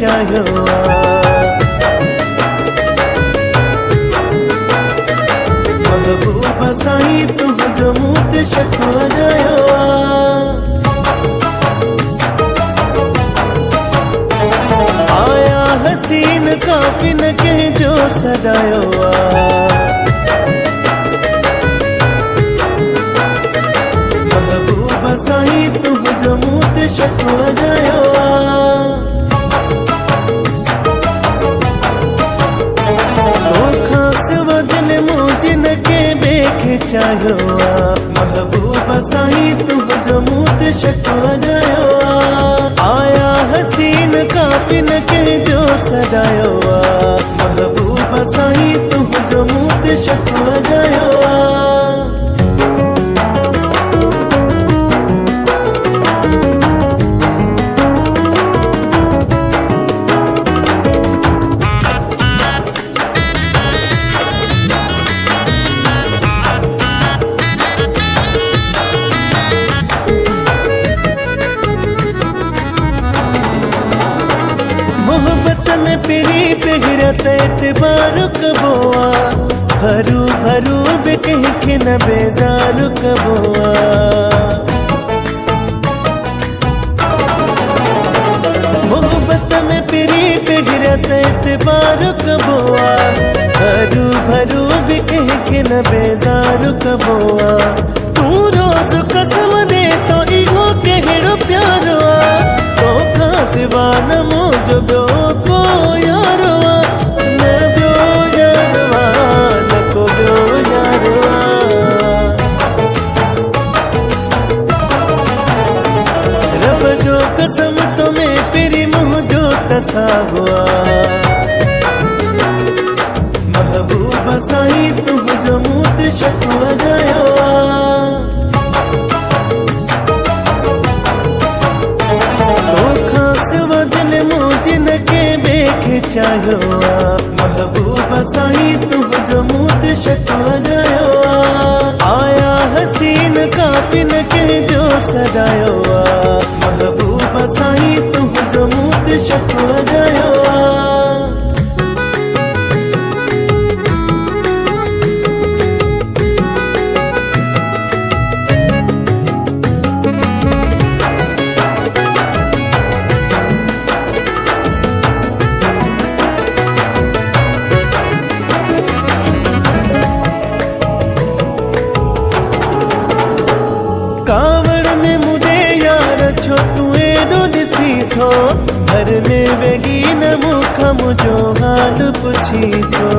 चाहियो महबूबा साईं तुझो मुँह ते शको जायो आया हसीन काफिन के जो सदायो महबूबा साईं तुझो मुँह ते शको जायो चाहियो महबूबा साईं तुझो मुँह ते शको जायो आया हसीन काफिन के जो सदायो महबूबा साईं तुझो मुँह ते शको जायो मोहब्बत में पिरी पिघरत एतबार कबोआ हरू भरू बेकह के न बेजार कबोआ मोहब्बत में पिरी पिघरत एतबार कबोआ हरू भरू बेकह के न बेजार कबोआ तू रोज कसम दे तो इहो केड़ो प्यारो तो सिवा न मुझो ब्यो को यारवा न ब्यो यारवा न को ब्यो यारवा रब जो कसम तुम्हें पिरी मुँह जो तसा हुआ महबूबा साईं तुझो मुँह ते शको जायो चाहियो महबूबा साईं तुझो मुँह ते शको जायो आया हसीन काफिन के जो सदायो महबूबा साईं तुझो मुँह ते शको जायो कावड़ में मुझे यार छो तू एडो दिसी थो घर में वेगी न मुख मुझो हाल पुछी थो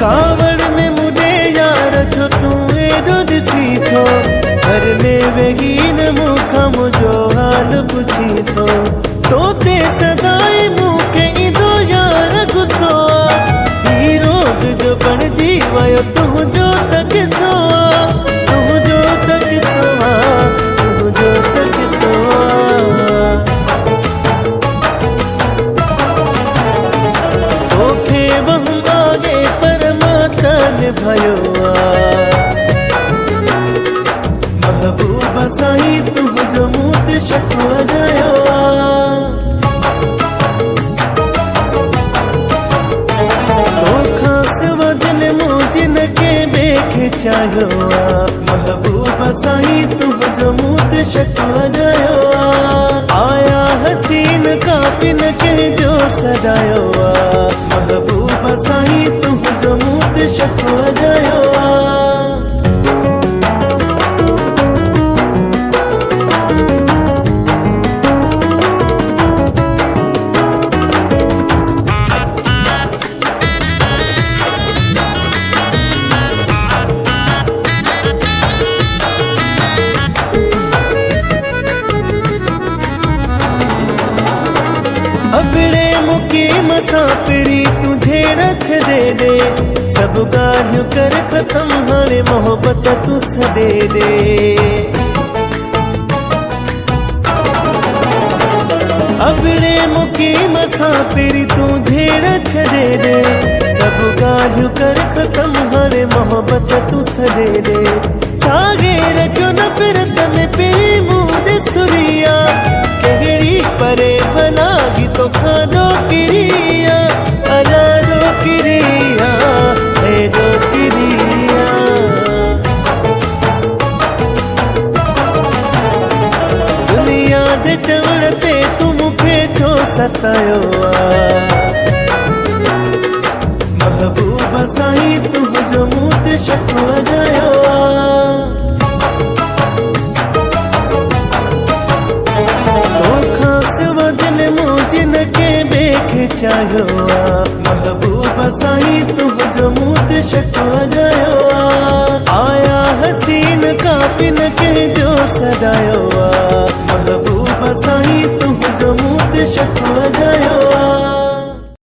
कावड़ में मुझे यार छो तू एडो दिसी थो घर में वेगी न मुख मुझो हाल पुछी थो तो ते सदाई मुखे इदो यार गुस्सो रोग जो पण जीवायो तुझो तक सोआ तुझो तक सोआ तुझो तक सोआ तोखे वह आगे परमात्मा निभायो महबूबा साईं तुझो मुँह ते शको जायो चाहियो महबूबा साईं तुझो मुँह ते शको जायो आया हसीन काफिन के जो सदायो महबूबा साईं तुझो मुँह ते शको जायो मुसाफिरी तुझे रछ दे दे सब गाल्हियूं कर खत्म हाणे मोहब्बत तू छॾे दे अबड़े मुकी मुसाफिरी तुझे रछ दे दे सब गाल्हियूं कर खत्म हाणे मोहब्बत तू छॾे दे सागेर क्यों न फिर तन पे मुझे सुरिया कहड़ी परे भलागी तो खानो किरिया अलारो किरिया हेरो किरिया दुनिया दे चवणते तू मुखे छो सतायो महबूबा साईं तुझो मूत शकवा जायो तो खास वजन मुझन के बेखे चाहो महबूबा साईं तुझो मूत शकवा जायो आया हसीन काफिन के जो सदायो